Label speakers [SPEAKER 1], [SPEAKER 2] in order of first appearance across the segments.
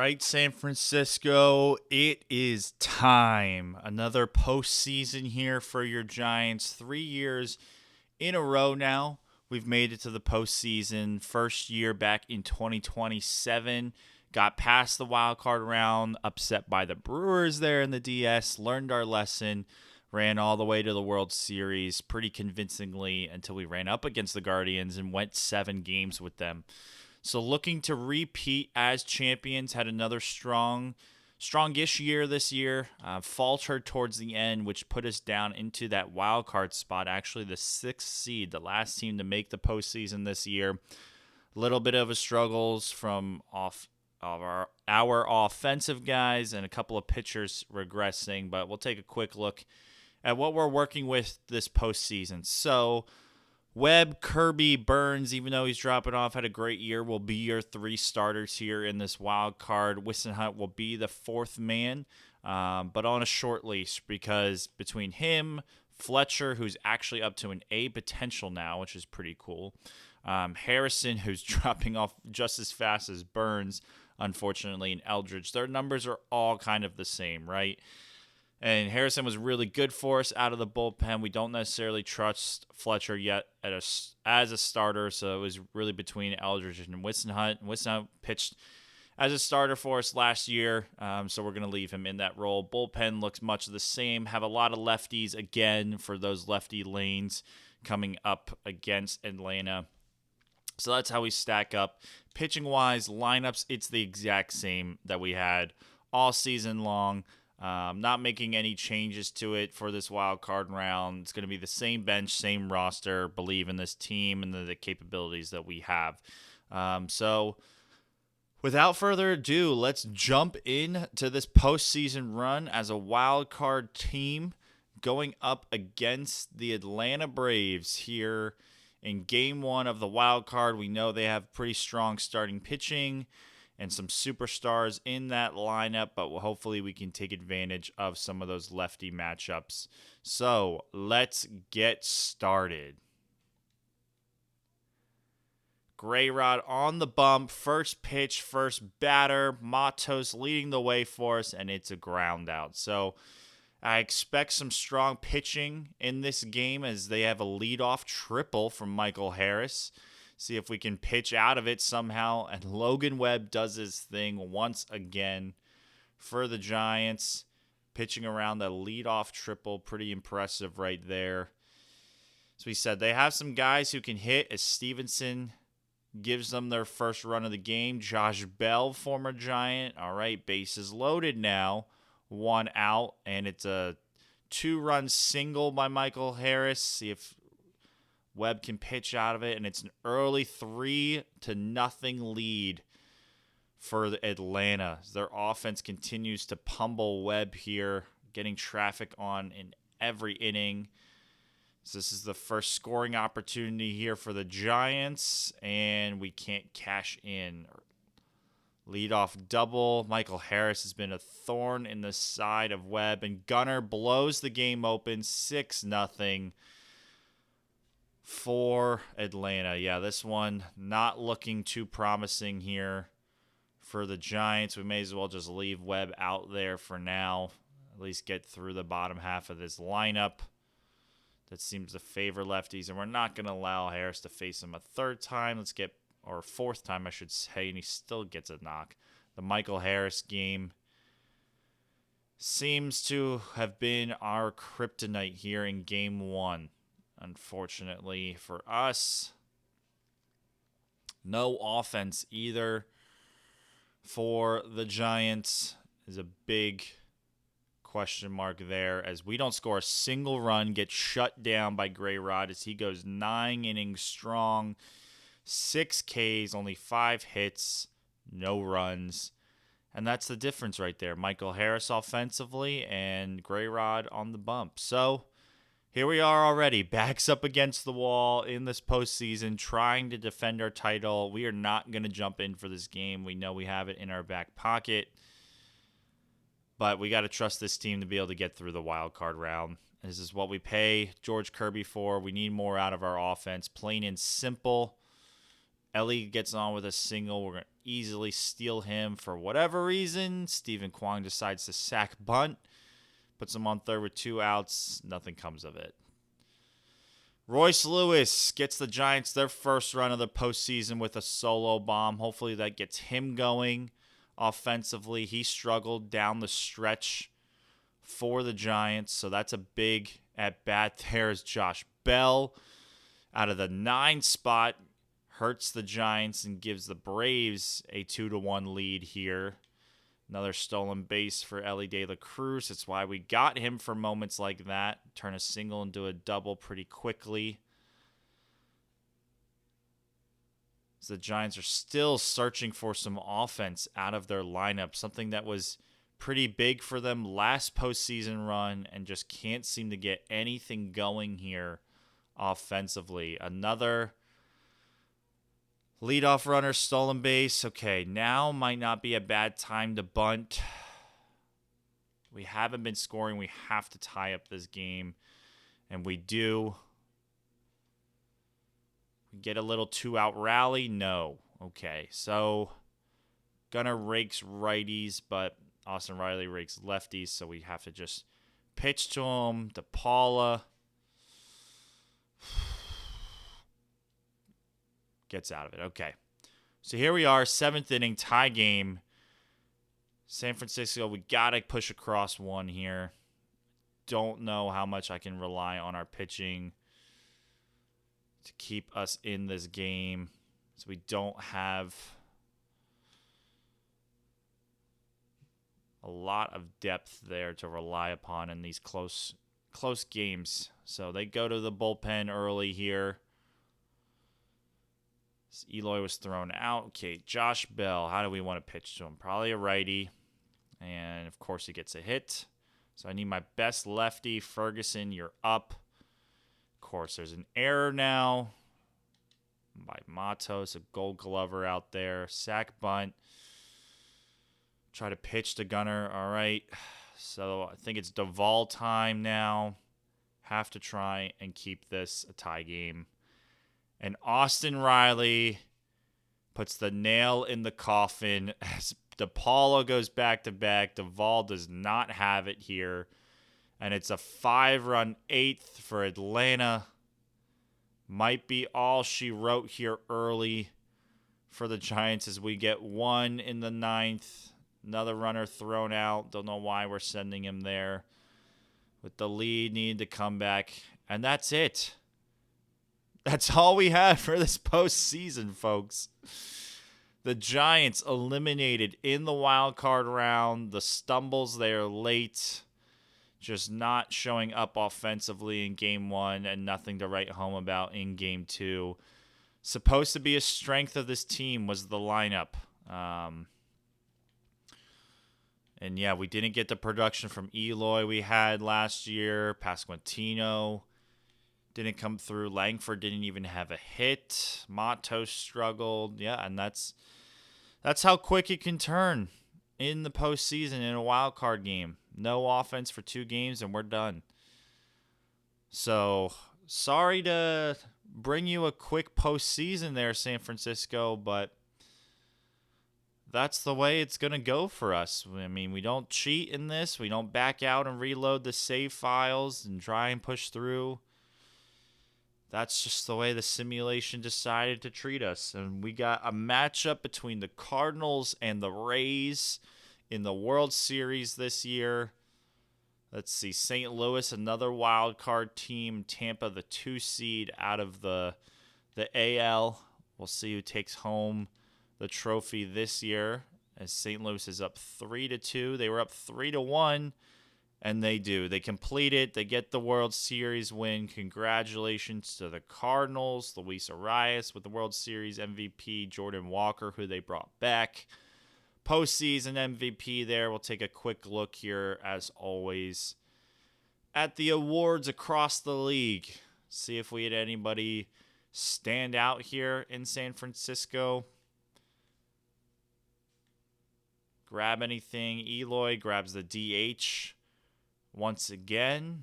[SPEAKER 1] right, San Francisco, it is time. Another postseason here for your Giants. 3 years in a row now. We've made it to the postseason. First year back in 2027. Got past the wild card round, upset by the Brewers there in the DS. Learned our lesson. Ran all the way to the World Series pretty convincingly until we ran up against the Guardians and went 7 games with them. So looking to repeat as champions, had another strongish year this year. Faltered towards the end, which put us down into that wild card spot. Actually, the 6th seed, the last team to make the postseason this year. A little bit of a struggles from off of our offensive guys and a couple of pitchers regressing. But we'll take a quick look at what we're working with this postseason. So Webb, Kirby, Burns, even though he's dropping off, had a great year, will be your 3 starters here in this wild card. Wissenhunt will be the 4th man, but on a short leash because between him, Fletcher, who's actually up to an A potential now, which is pretty cool, Harrison, who's dropping off just as fast as Burns, unfortunately, and Eldridge. Their numbers are all kind of the same, right? And Harrison was really good for us out of the bullpen. We don't necessarily trust Fletcher yet as a starter, so it was really between Eldridge and Wissenhunt. Wissenhunt pitched as a starter for us last year, so we're going to leave him in that role. Bullpen looks much the same. Have a lot of lefties again for those lefty lanes coming up against Atlanta. So that's how we stack up. Pitching-wise, lineups, it's the exact same that we had all season long. Not making any changes to it for this wild card round. It's going to be the same bench, same roster. Believe in this team and the capabilities that we have. So without further ado, let's jump into this postseason run as a wild card team going up against the Atlanta Braves here in Game 1 of the wild card. We know they have pretty strong starting pitching and some superstars in that lineup, but hopefully we can take advantage of some of those lefty matchups. So let's get started. Grayrod on the bump, first pitch, first batter. Matos leading the way for us, and it's a ground out. So I expect some strong pitching in this game as they have a leadoff triple from Michael Harris. See if we can pitch out of it somehow. And Logan Webb does his thing once again for the Giants. Pitching around the leadoff triple. Pretty impressive right there. As we said, they have some guys who can hit as Stevenson gives them their first run of the game. Josh Bell, former Giant. All right, bases loaded now. 1 out. And it's a 2-run single by Michael Harris. See if Webb can pitch out of it, and it's an early 3-0 lead for Atlanta. Their offense continues to pummel Webb here, getting traffic on in every inning. So this is the first scoring opportunity here for the Giants, and we can't cash in. Leadoff double. Michael Harris has been a thorn in the side of Webb, and Gunnar blows the game open 6-0. For Atlanta. Yeah, this one not looking too promising here for the Giants. We may as well just leave Webb out there for now. At least get through the bottom half of this lineup that seems to favor lefties. And we're not going to allow Harris to face him a 3rd time. Or 4th time, I should say, and he still gets a knock. The Michael Harris game seems to have been our kryptonite here in Game 1. Unfortunately for us, no offense either for the Giants is a big question mark there as we don't score a single run, get shut down by Grayrod as he goes 9 innings strong, 6 Ks, only 5 hits, no runs. And that's the difference right there. Michael Harris offensively and Grayrod on the bump. So here we are already, backs up against the wall in this postseason, trying to defend our title. We are not going to jump in for this game. We know we have it in our back pocket. But we got to trust this team to be able to get through the wild card round. This is what we pay George Kirby for. We need more out of our offense. Plain and simple. Ellie gets on with a single. easily steal him for whatever reason. Stephen Kwong decides to sack bunt. Puts him on third with 2 outs. Nothing comes of it. Royce Lewis gets the Giants their first run of the postseason with a solo bomb. Hopefully that gets him going offensively. He struggled down the stretch for the Giants, so that's a big at-bat there as Josh Bell out of the 9 spot hurts the Giants and gives the Braves a 2-1 lead here. Another stolen base for Elly De La Cruz. That's why we got him for moments like that. Turn a single into a double pretty quickly. So the Giants are still searching for some offense out of their lineup. Something that was pretty big for them last postseason run and just can't seem to get anything going here offensively. Another leadoff runner, stolen base. Okay, now might not be a bad time to bunt. We haven't been scoring. We have to tie up this game. And we do. We get a little 2-out rally? No. Okay, so Gunnar rakes righties, but Austin Riley rakes lefties, so we have to just pitch to him. DePaula gets out of it. Okay. So here we are, 7th inning, tie game. San Francisco, we got to push across one here. Don't know how much I can rely on our pitching to keep us in this game. So we don't have a lot of depth there to rely upon in these close games. So they go to the bullpen early here. Eloy was thrown out. Okay, Josh Bell. How do we want to pitch to him? Probably a righty. And, of course, he gets a hit. So I need my best lefty. Ferguson, you're up. Of course, there's an error now by Matos, a Gold Glover out there. Sack bunt. Try to pitch to Gunnar. All right. So I think it's Duvall time now. Have to try and keep this a tie game. And Austin Riley puts the nail in the coffin as DePaula goes back-to-back. Duvall does not have it here. And it's a 5-run 8th for Atlanta. Might be all she wrote here early for the Giants as we get 1 in the 9th. Another runner thrown out. Don't know why we're sending him there. With the lead, need to come back. And that's it. That's all we have for this postseason, folks. The Giants eliminated in the wild card round. The stumbles there late. Just not showing up offensively in game 1 and nothing to write home about in game 2. Supposed to be a strength of this team was the lineup. And yeah, we didn't get the production from Eloy we had last year. Pasquantino didn't come through. Langford didn't even have a hit. Matos struggled. Yeah, and that's how quick it can turn in the postseason in a wild card game. No offense for 2 games, and we're done. So, sorry to bring you a quick postseason there, San Francisco, but that's the way it's going to go for us. I mean, we don't cheat in this. We don't back out and reload the save files and try and push through. That's just the way the simulation decided to treat us. And we got a matchup between the Cardinals and the Rays in the World Series this year. Let's see, St. Louis, another wild card team. Tampa, the 2 seed out of the AL. We'll see who takes home the trophy this year, as St. Louis is up 3-2. They were up 3-1, and they do. They complete it. They get the World Series win. Congratulations to the Cardinals. Luis Arias with the World Series MVP. Jordan Walker, who they brought back. Postseason MVP there. We'll take a quick look here, as always, at the awards across the league. See if we had anybody stand out here in San Francisco. Grab anything. Eloy grabs the DH once again.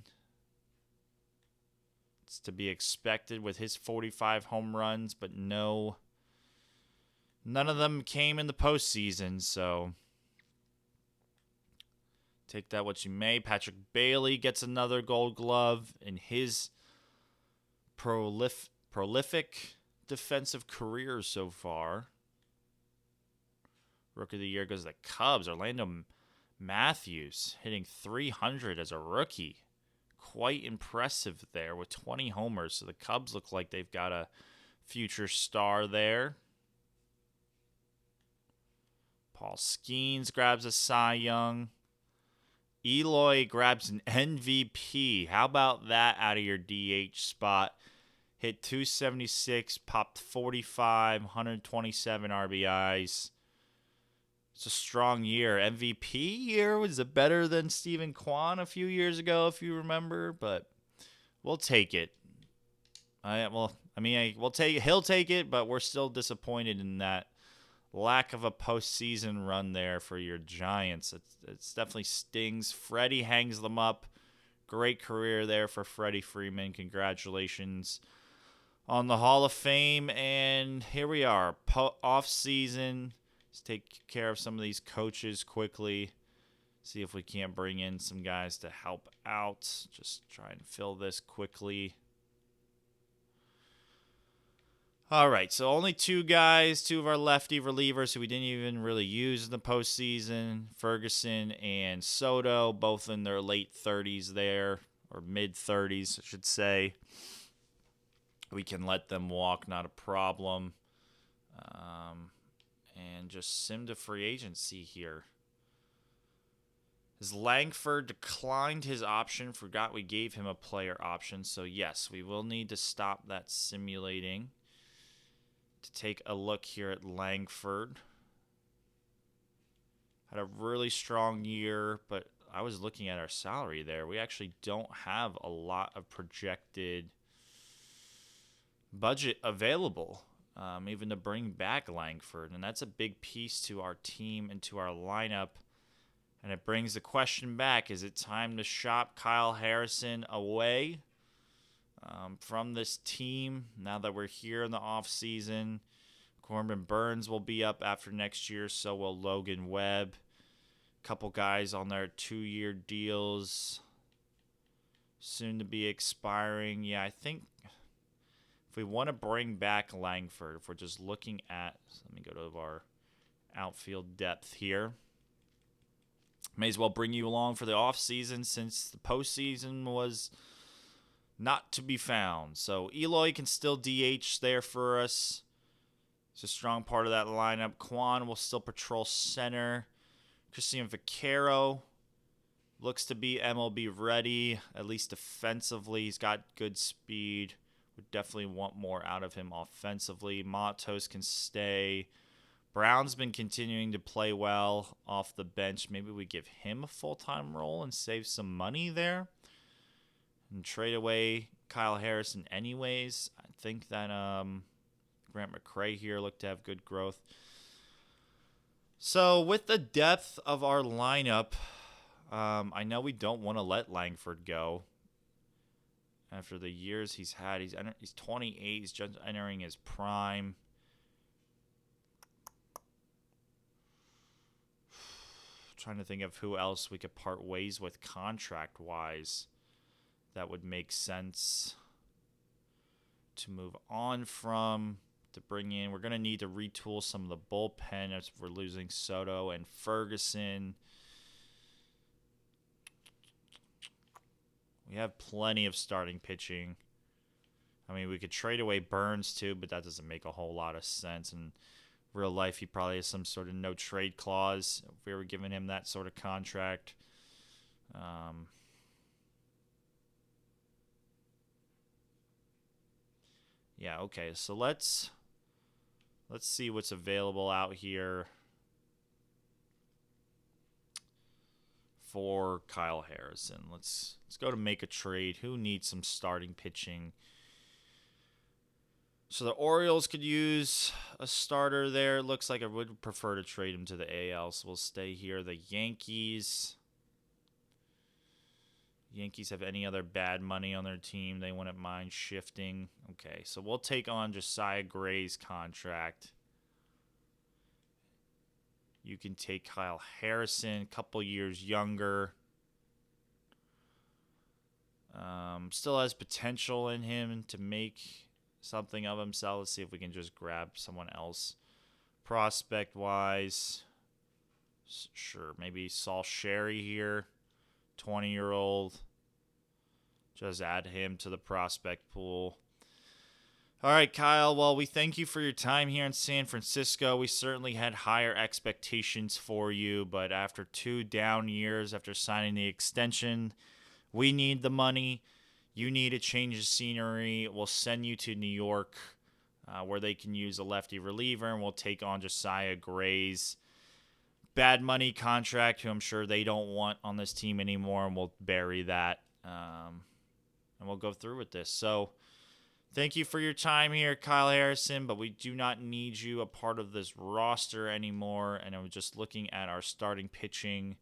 [SPEAKER 1] It's to be expected with his 45 home runs, but no None of them came in the postseason, so take that what you may. Patrick Bailey gets another Gold Glove in his prolific defensive career so far. Rookie of the Year goes to the Cubs. Orlando Matthews hitting 300 as a rookie. Quite impressive there with 20 homers. So the Cubs look like they've got a future star there. Paul Skeens grabs a Cy Young. Eloy grabs an MVP. How about that out of your DH spot? Hit 276, popped 45, 127 RBIs. It's a strong year. MVP year, was it better than Stephen Kwan a few years ago, if you remember? But we'll take it. We'll take it. He'll take it, but we're still disappointed in that lack of a postseason run there for your Giants. It's definitely stings. Freddie hangs them up. Great career there for Freddie Freeman. Congratulations on the Hall of Fame. And here we are, off season. Let's take care of some of these coaches quickly. See if we can't bring in some guys to help out. Just try and fill this quickly. All right, so only two guys, two of our lefty relievers who we didn't even really use in the postseason. Ferguson and Soto, both in their late 30s there, or mid-30s, I should say. We can let them walk, not a problem. And just sim to free agency here. As Langford declined his option, forgot we gave him a player option. So yes, we will need to stop that simulating to take a look here at Langford. Had a really strong year, but I was looking at our salary there. We actually don't have a lot of projected budget available, even to bring back Langford. And that's a big piece to our team and to our lineup. And it brings the question back, is it time to shop Kyle Harrison away from this team now that we're here in the offseason? Corbin Burns will be up after next year, so will Logan Webb. A couple guys on their 2-year deals soon to be expiring. Yeah, I think if we want to bring back Langford, if we're just looking at, let me go to our outfield depth here. May as well bring you along for the offseason since the postseason was not to be found. So Eloy can still DH there for us. It's a strong part of that lineup. Kwan will still patrol center. Christian Vaquero looks to be MLB ready, at least defensively. He's got good speed. Would definitely want more out of him offensively. Matos can stay. Brown's been continuing to play well off the bench. Maybe we give him a full-time role and save some money there. And trade away Kyle Harrison anyways. I think that Grant McCray here looked to have good growth. So with the depth of our lineup, I know we don't want to let Langford go. After the years he's had, he's 28. He's just entering his prime. Trying to think of who else we could part ways with contract-wise that would make sense to move on from, to bring in. We're going to need to retool some of the bullpen as we're losing Soto and Ferguson. We have plenty of starting pitching. I mean, we could trade away Burns too, but that doesn't make a whole lot of sense. In real life, he probably has some sort of no-trade clause if we were giving him that sort of contract. Yeah, okay, so let's see what's available out here for Kyle Harrison. Let's go to make a trade. Who needs some starting pitching? So the Orioles could use a starter there. It looks like I would prefer to trade him to the AL, so we'll stay here. The Yankees have any other bad money on their team they wouldn't mind shifting. Okay, so we'll take on Josiah Gray's contract. You can take Kyle Harrison, a couple years younger. Still has potential in him to make something of himself. Let's see if we can just grab someone else. Prospect-wise, sure, maybe Saul Sherry here, 20-year-old. Just add him to the prospect pool. All right, Kyle. Well, we thank you for your time here in San Francisco. We certainly had higher expectations for you, but after 2 down years after signing the extension, we need the money. You need a change of scenery. We'll send you to New York where they can use a lefty reliever, and we'll take on Josiah Gray's bad money contract, who I'm sure they don't want on this team anymore, and we'll bury that, and we'll go through with this. So thank you for your time here, Kyle Harrison, but we do not need you a part of this roster anymore, and I'm just looking at our starting pitching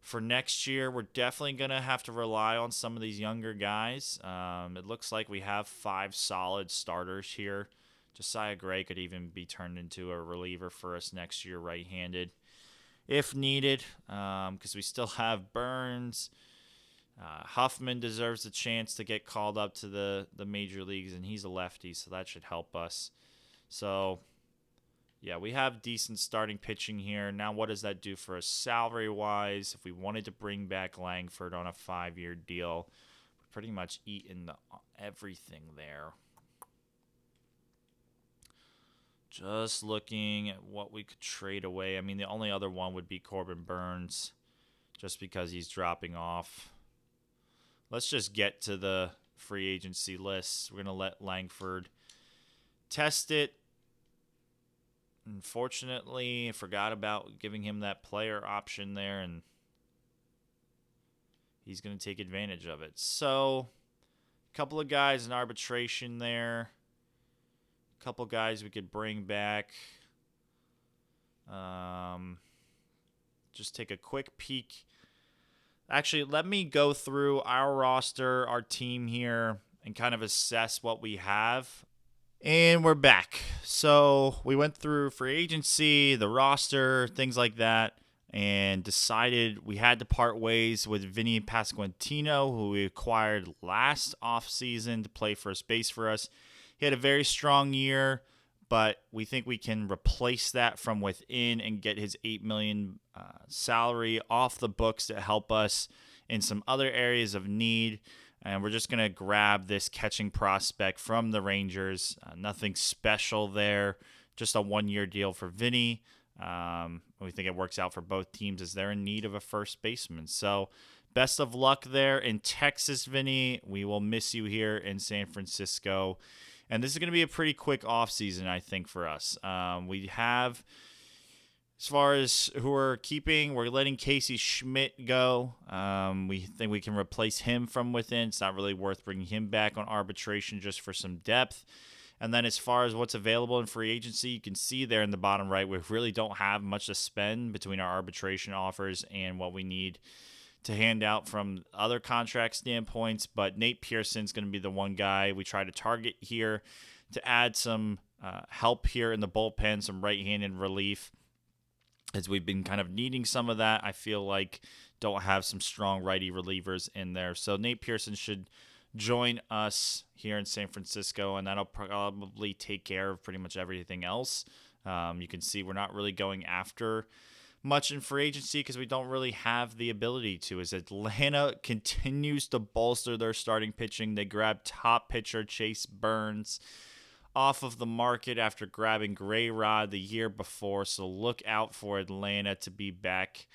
[SPEAKER 1] for next year. We're definitely going to have to rely on some of these younger guys. It looks like we have 5 solid starters here. Josiah Gray could even be turned into a reliever for us next year, right-handed, if needed, because we still have Burns. Huffman deserves a chance to get called up to the major leagues, and he's a lefty, so that should help us. So yeah, we have decent starting pitching here. Now, what does that do for us salary-wise? If we wanted to bring back Langford on a 5-year deal, we're pretty much eating everything there. Just looking at what we could trade away. I mean, the only other one would be Corbin Burns, just because he's dropping off. Let's just get to the free agency list. We're going to let Langford test it. Unfortunately, I forgot about giving him that player option there, and he's going to take advantage of it. So, a couple of guys in arbitration there. A couple guys we could bring back. Just take a quick peek. Actually, let me go through our roster, our team here, and kind of assess what we have. And we're back. So we went through free agency, the roster, things like that, and decided we had to part ways with Vinny Pasquantino, who we acquired last offseason to play first base for us. He had a very strong year, but we think we can replace that from within and get his $8 million salary off the books to help us in some other areas of need. And we're just going to grab this catching prospect from the Rangers. Nothing special there. Just a 1-year deal for Vinny. We think it works out for both teams as they're in need of a first baseman. So best of luck there in Texas, Vinny. We will miss you here in San Francisco. And this is going to be a pretty quick offseason, I think, for us. We have, as far as who we're keeping, we're letting Casey Schmidt go. We think we can replace him from within. It's not really worth bringing him back on arbitration just for some depth. And then as far as what's available in free agency, you can see there in the bottom right, we really don't have much to spend between our arbitration offers and what we need to hand out from other contract standpoints. But Nate Pearson's going to be the one guy we try to target here to add some help here in the bullpen, some right-handed relief, as we've been kind of needing some of that. I feel like don't have some strong righty relievers in there. So Nate Pearson should join us here in San Francisco, and that'll probably take care of pretty much everything else. You can see we're not really going after much in free agency because we don't really have the ability to. As Atlanta continues to bolster their starting pitching, they grab top pitcher Chase Burns off of the market after grabbing Gray Rod the year before. So look out for Atlanta to be back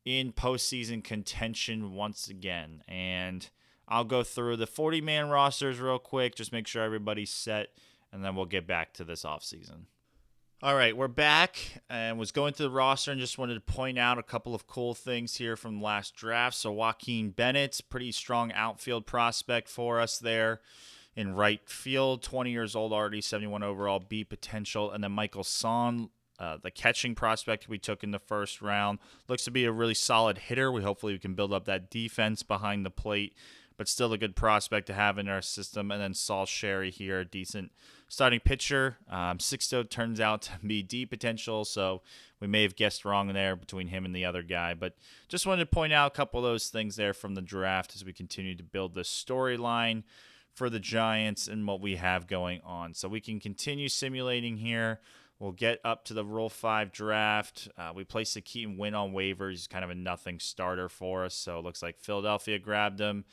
[SPEAKER 1] in postseason contention once again. And I'll go through the 40-man rosters real quick, just make sure everybody's set, and then we'll get back to this offseason. All right, we're back, and was going through the roster and just wanted to point out a couple of cool things here from the last draft. So Joaquin Bennett's pretty strong outfield prospect for us there in right field, 20 years old already, 71 overall, B potential. And then Michael Son, the catching prospect we took in the first round, looks to be a really solid hitter. Hopefully we can build up that defense behind the plate. but still a good prospect to have in our system. And then Saul Sherry here, a decent starting pitcher. 6-0 turns out to be D potential, so we may have guessed wrong there between him and the other guy. But just wanted to point out a couple of those things there from the draft as we continue to build the storyline for the Giants and what we have going on. So we can continue simulating here. We'll get up to the Rule 5 draft. We placed a Keaton Win on waivers. He's kind of a nothing starter for us, so it looks like Philadelphia grabbed him.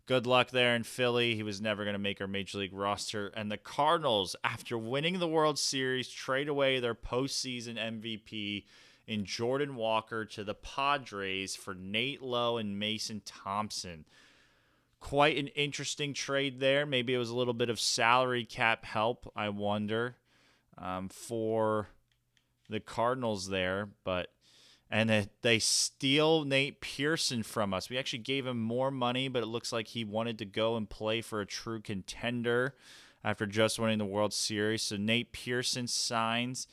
[SPEAKER 1] Good luck there in Philly. He was never going to make our Major League roster. And the Cardinals, after winning the World Series, trade away their postseason MVP in Jordan Walker to the Padres for Nate Lowe and Mason Thompson. Quite an interesting trade there. Maybe it was a little bit of salary cap help, I wonder, for the Cardinals there. And they steal Nate Pearson from us. We actually gave him more money, but it looks like he wanted to go and play for a true contender after just winning the World Series. So Nate Pearson signs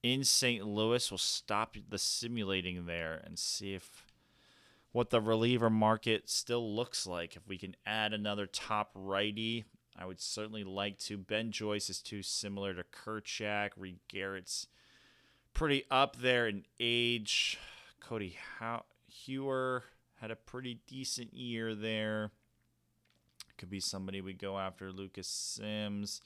[SPEAKER 1] in St. Louis. We'll stop the simulating there and see what the reliever market still looks like. If we can add another top righty, I would certainly like to. Ben Joyce is too similar to Kerchak. Reed Garrett's pretty up there in age. Cody Hewer had a pretty decent year there. Could be somebody we go after. Lucas Sims.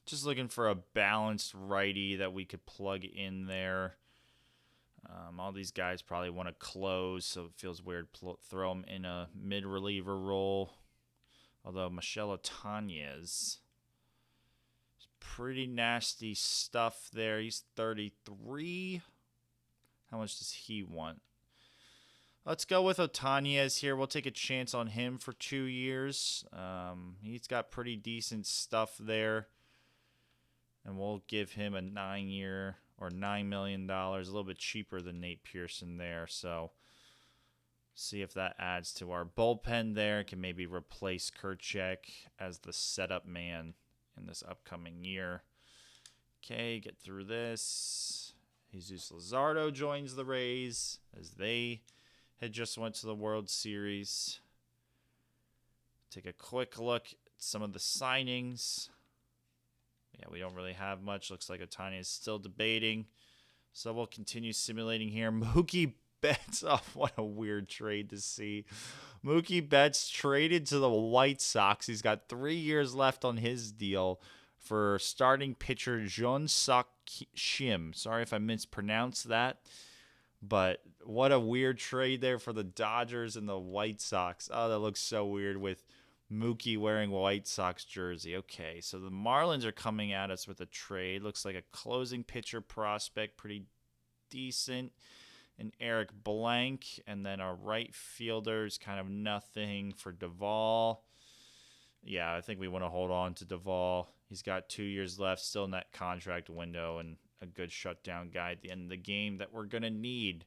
[SPEAKER 1] Just looking for a balanced righty that we could plug in there. All these guys probably want to close, so it feels weird throw them in a mid-reliever role. Although Michel Otanez, pretty nasty stuff there. He's 33. How much does he want? Let's go with Otanez here. We'll take a chance on him for 2 years. He's got pretty decent stuff there. And we'll give him a 9-year or $9 million, a little bit cheaper than Nate Pearson there. So see if that adds to our bullpen there. Can maybe replace Kerchak as the setup man in this upcoming year. Okay, get through this. Jesus Luzardo joins the Rays as they had just went to the World Series. Take a quick look at some of the signings. Yeah, we don't really have much. Looks like Ohtani is still debating. So we'll continue simulating here. Mookie Betts. Oh, what a weird trade to see. Mookie Betts traded to the White Sox. He's got 3 years left on his deal for starting pitcher Jun Suk Shim. Sorry if I mispronounced that. But what a weird trade there for the Dodgers and the White Sox. Oh, that looks so weird with Mookie wearing White Sox jersey. Okay, so the Marlins are coming at us with a trade. Looks like a closing pitcher prospect, pretty decent. And Eric Blank, and then our right fielders, kind of nothing for Duvall. Yeah, I think we want to hold on to Duvall. He's got 2 years left, still in that contract window, and a good shutdown guy at the end of the game that we're going to need.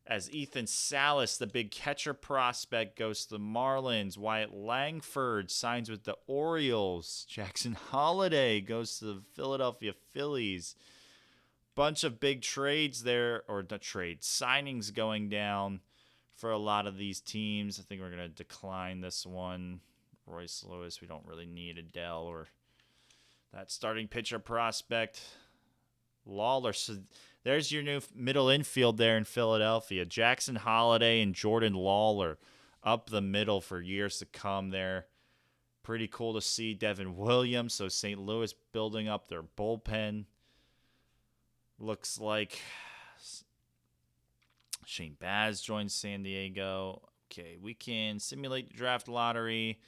[SPEAKER 1] As Ethan Salas, the big catcher prospect, goes to the Marlins. Wyatt Langford signs with the Orioles. Jackson Holliday goes to the Philadelphia Phillies. Bunch of big trades there, or not trades, signings going down for a lot of these teams. I think we're going to decline this one. Royce Lewis, we don't really need Adele or that starting pitcher prospect. Lawler. So there's your new middle infield there in Philadelphia. Jackson Holliday and Jordan Lawler up the middle for years to come there. Pretty cool to see. Devin Williams. So St. Louis building up their bullpen. Looks like Shane Baz joins San Diego. Okay, we can simulate the draft lottery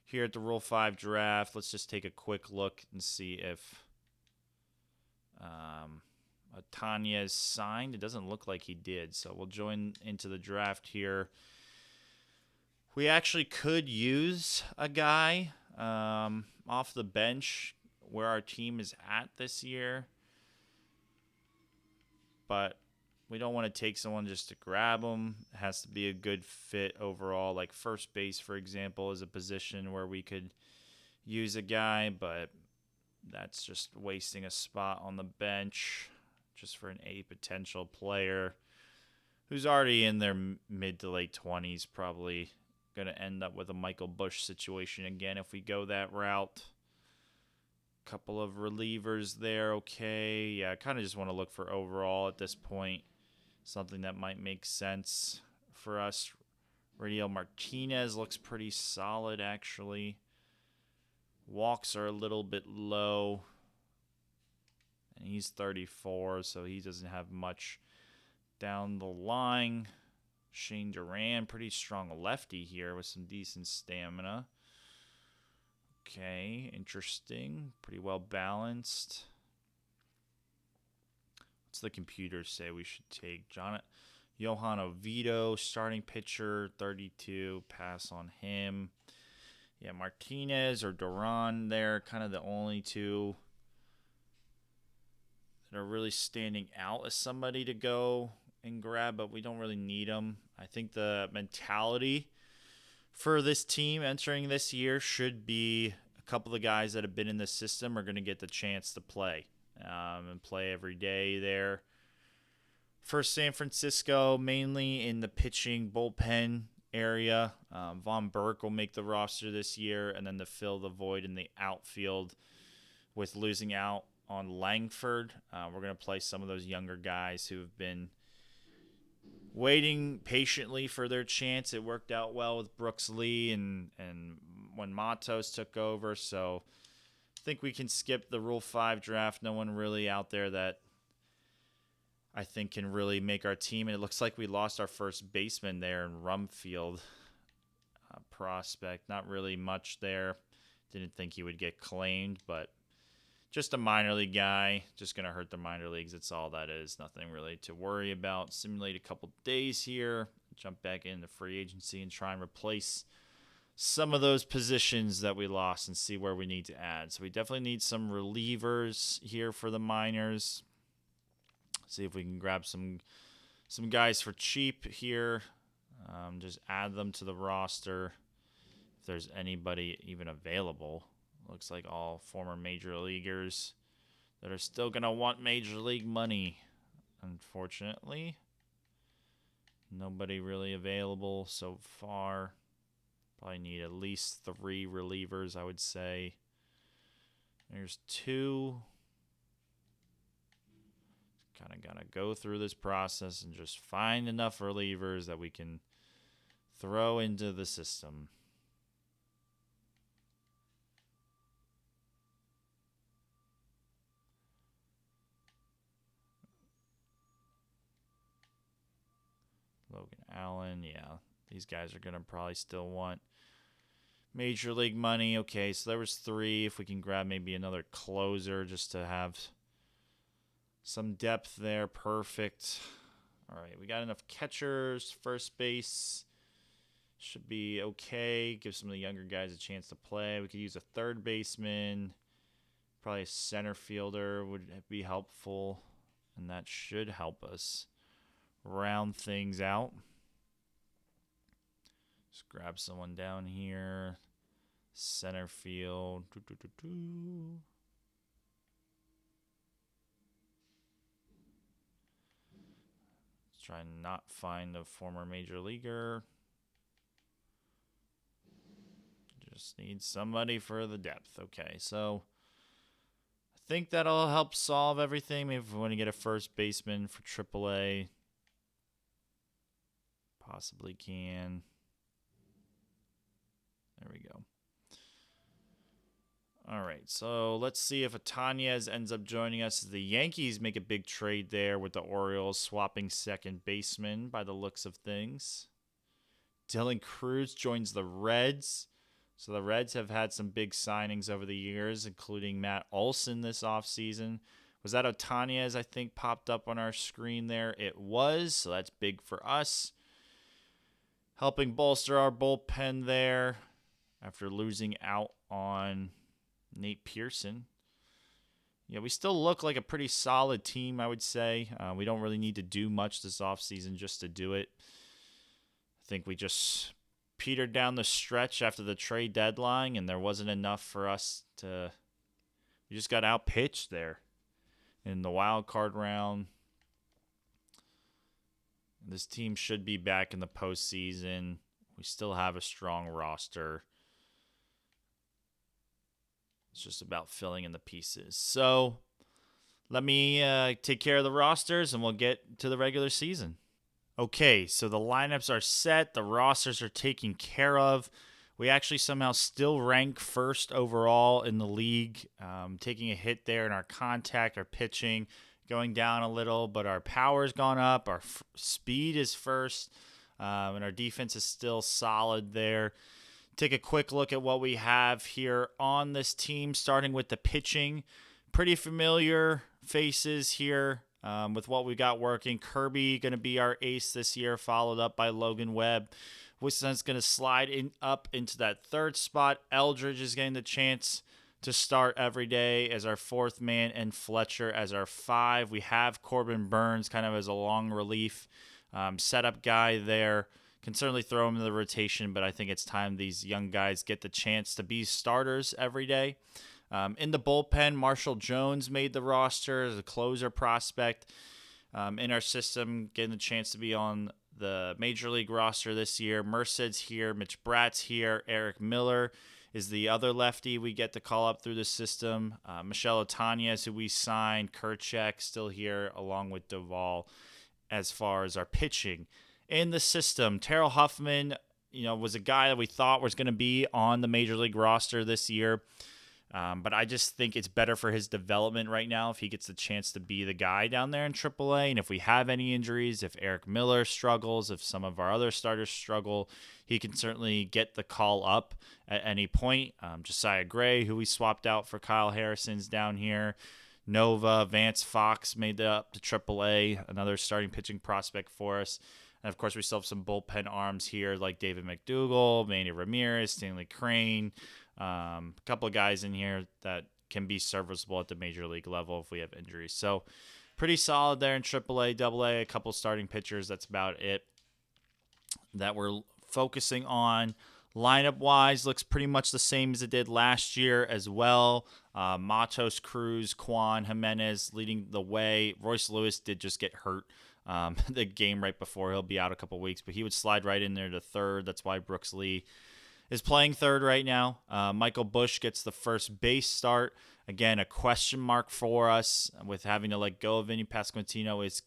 [SPEAKER 1] here at the Rule 5 draft. Let's just take a quick look and see if Ohtani signed. It doesn't look like he did, so we'll join into the draft here. We actually could use a guy off the bench where our team is at this year, but we don't want to take someone just to grab them. It has to be a good fit overall. Like first base, for example, is a position where we could use a guy, but that's just wasting a spot on the bench just for an A potential player who's already in their mid to late 20s, probably going to end up with a Michael Busch situation again if we go that route. Couple of relievers there, okay. Yeah, I kind of just want to look for overall at this point. Something that might make sense for us. Radio Martinez looks pretty solid, actually. Walks are a little bit low. And he's 34, so he doesn't have much down the line. Shane Duran, pretty strong lefty here with some decent stamina. Okay, interesting. Pretty well balanced. What's the computer say we should take? Johan Oviedo, starting pitcher, 32. Pass on him. Yeah, Martinez or Duran there, kind of the only two that are really standing out as somebody to go and grab, but we don't really need them. I think the mentality for this team entering this year should be a couple of guys that have been in the system are going to get the chance to play and play every day there. For San Francisco, mainly in the pitching bullpen area. Von Burke will make the roster this year, and then to fill the void in the outfield with losing out on Langford. We're going to play some of those younger guys who have been waiting patiently for their chance. It worked out well with Brooks Lee and when Matos took over, so I think we can skip the Rule 5 draft. No one really out there that I think can really make our team. And it looks like we lost our first baseman there in Rumfield. Prospect, not really much there. Didn't think he would get claimed, but just a minor league guy. Just going to hurt the minor leagues. That's all that is. Nothing really to worry about. Simulate a couple days here. Jump back into free agency and try and replace some of those positions that we lost and see where we need to add. So we definitely need some relievers here for the minors. See if we can grab some guys for cheap here. Just add them to the roster if there's anybody even available. Looks like all former major leaguers that are still going to want major league money. Unfortunately, nobody really available so far. Probably need at least 3 relievers, I would say. There's 2. Kind of got to go through this process and just find enough relievers that we can throw into the system. Logan Allen, yeah. These guys are going to probably still want major league money. Okay, so there was 3. If we can grab maybe another closer just to have some depth there, perfect. All right, we got enough catchers. First base should be okay. Give some of the younger guys a chance to play. We could use a third baseman. Probably a center fielder would be helpful, and that should help us round things out. Just grab someone down here. Center field. Let's try and not find a former major leaguer. Just need somebody for the depth. Okay, so I think that'll help solve everything. Maybe if we want to get a first baseman for AAA, possibly can. There we go. All right, so let's see if Atanez ends up joining us. The Yankees make a big trade there with the Orioles swapping second baseman by the looks of things. Dylan Cruz joins the Reds. So the Reds have had some big signings over the years, including Matt Olson this offseason. Was that Otanez, I think, popped up on our screen there? It was, so that's big for us. Helping bolster our bullpen there after losing out on Nate Pearson. Yeah, we still look like a pretty solid team, I would say. We don't really need to do much this offseason just to do it. I think we just petered down the stretch after the trade deadline, and there wasn't enough for us to... We just got outpitched there in the wild card round. This team should be back in the postseason We still have a strong roster. It's just about filling in the pieces. So let me take care of the rosters and we'll get to the regular season. Okay, so the lineups are set. The rosters are taken care of. We actually somehow still rank first overall in the league, taking a hit there in our contact, our pitching going down a little, but our power's gone up. Our speed is first, and our defense is still solid there. Take a quick look at what we have here on this team, starting with the pitching. Pretty familiar faces here with what we got working. Kirby going to be our ace this year, followed up by Logan Webb. Wisconsin's going to slide up into that third spot. Eldridge is getting the chance to start every day as our fourth man, and Fletcher as our 5. We have Corbin Burns kind of as a long relief setup guy there. Can certainly throw him in the rotation, but I think it's time these young guys get the chance to be starters every day. In the bullpen, Marshall Jones made the roster as a closer prospect in our system, getting the chance to be on the Major League roster this year. Merced's here, Mitch Bratt's here, Eric Miller is the other lefty we get to call up through the system. Michelle Otaniez, who we signed, Kerchak still here, along with Duvall as far as our pitching. In the system, Terrell Huffman, was a guy that we thought was going to be on the Major League roster this year. But I just think it's better for his development right now if he gets the chance to be the guy down there in AAA. And if we have any injuries, if Eric Miller struggles, if some of our other starters struggle, he can certainly get the call up at any point. Josiah Gray, who we swapped out for Kyle Harrison's down here. Nova, Vance Fox made it up to AAA, another starting pitching prospect for us. And, of course, we still have some bullpen arms here like David McDougall, Manny Ramirez, Stanley Crane. A couple of guys in here that can be serviceable at the major league level if we have injuries. So pretty solid there in AAA, AA, a couple starting pitchers. That's about it that we're focusing on. Lineup-wise, looks pretty much the same as it did last year as well. Matos, Cruz, Kwan, Jimenez leading the way. Royce Lewis did just get hurt the game right before. He'll be out a couple weeks, but he would slide right in there to third. That's why Brooks Lee is playing third right now. Michael Bush gets the first base start. Again, a question mark for us with having to let go of Vinny Pasquantino is,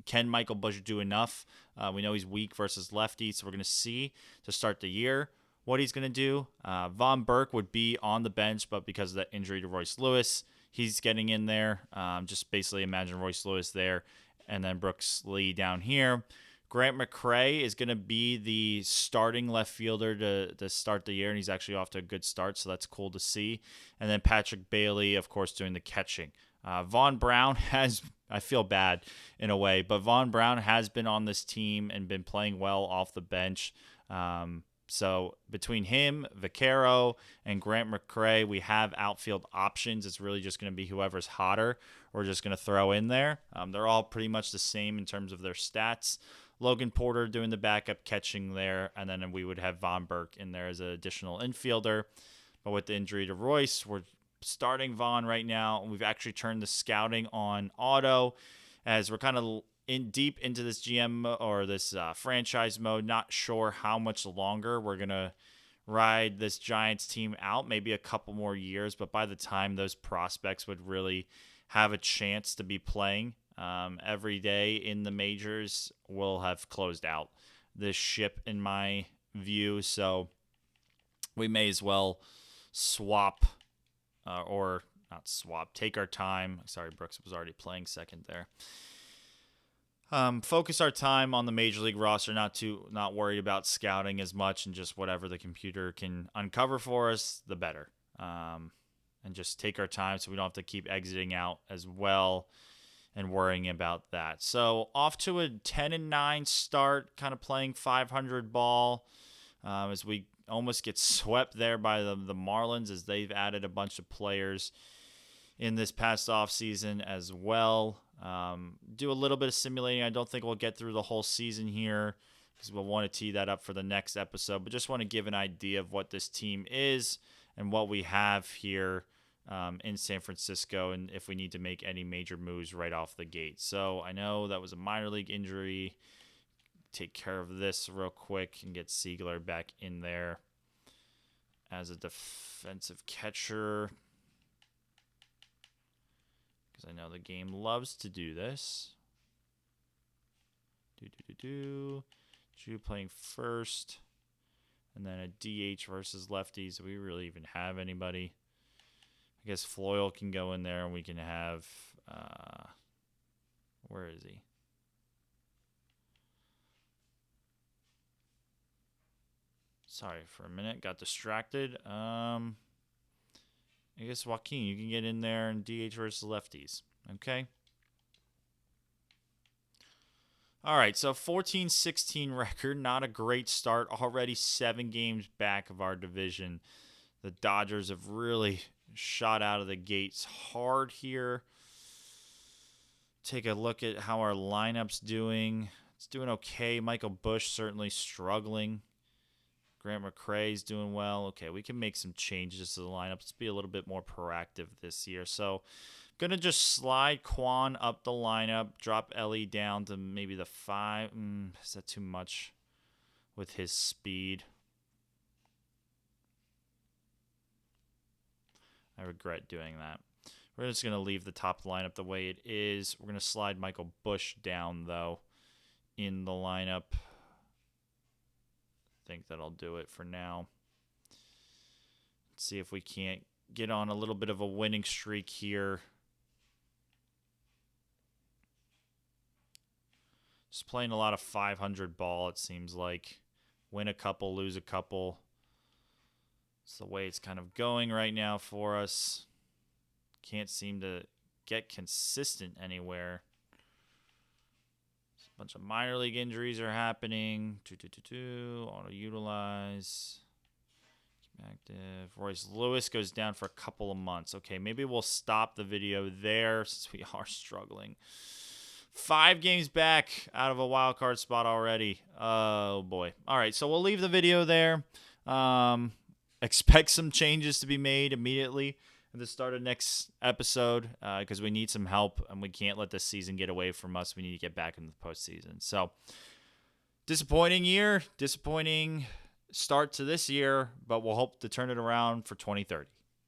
[SPEAKER 1] can Michael Bush do enough? We know he's weak versus lefty, so we're going to see to start the year what he's going to do. Von Burke would be on the bench, but because of that injury to Royce Lewis, he's getting in there. Just basically imagine Royce Lewis there, and then Brooks Lee down here. Grant McCray is going to be the starting left fielder to start the year, and he's actually off to a good start, so that's cool to see. And then Patrick Bailey, of course, doing the catching. Vaughn Brown has, I feel bad in a way, but Vaughn Brown has been on this team and been playing well off the bench. So between him, Vaquero, and Grant McCray, we have outfield options. It's really just going to be whoever's hotter we're just going to throw in there. They're all pretty much the same in terms of their stats. Logan Porter doing the backup catching there, and then we would have Von Burke in there as an additional infielder. But with the injury to Royce, we're starting Vaughn right now. We've actually turned the scouting on auto as we're kind of deep into this GM or this franchise mode. Not sure how much longer we're going to ride this Giants team out, maybe a couple more years. But by the time those prospects would really have a chance to be playing every day in the majors, will have closed out this ship in my view. So we may as well swap or not swap, take our time. Sorry, Brooks was already playing second there. Focus our time on the major league roster, not worried about scouting as much, and just whatever the computer can uncover for us, the better. And just take our time so we don't have to keep exiting out as well and worrying about that. So off to a 10-9 start, kind of playing 500 ball as we almost get swept there by the Marlins as they've added a bunch of players in this past offseason as well. Do a little bit of simulating. I don't think we'll get through the whole season here because we'll want to tee that up for the next episode, but just want to give an idea of what this team is and what we have here in San Francisco, and if we need to make any major moves right off the gate. So I know that was a minor league injury take care of this real quick and get Siegler back in there as a defensive catcher. Because I know the game loves to do this. Drew playing first. And then a DH versus lefties. Do we really even have anybody? I guess Floyle can go in there and we can have... where is he? Sorry for a minute. Got distracted. I guess Joaquin, you can get in there and DH versus lefties. Okay. All right, so 14-16 record. Not a great start. Already 7 games back of our division. The Dodgers have really shot out of the gates hard here. Take a look at how our lineup's doing. It's doing okay. Michael Busch certainly struggling. Grant McCrae's doing well. Okay, we can make some changes to the lineup. Let's be a little bit more proactive this year. So, going to just slide Quan up the lineup, drop Ellie down to maybe the 5. Is that too much with his speed? I regret doing that. We're just going to leave the top lineup the way it is. We're going to slide Michael Busch down, though, in the lineup. I think that'll do it for now. Let's see if we can't get on a little bit of a winning streak here. Just playing a lot of 500 ball, it seems like. Win a couple, lose a couple. It's the way it's kind of going right now for us. Can't seem to get consistent anywhere. A bunch of minor league injuries are happening. Auto-utilize. Keep active. Royce Lewis goes down for a couple of months. Okay, maybe we'll stop the video there since we are struggling. 5 games back out of a wild card spot already. Oh, boy. All right, so we'll leave the video there. Expect some changes to be made immediately at the start of next episode because we need some help, and we can't let this season get away from us. We need to get back into the postseason. So, disappointing year, disappointing start to this year, but we'll hope to turn it around for 2030.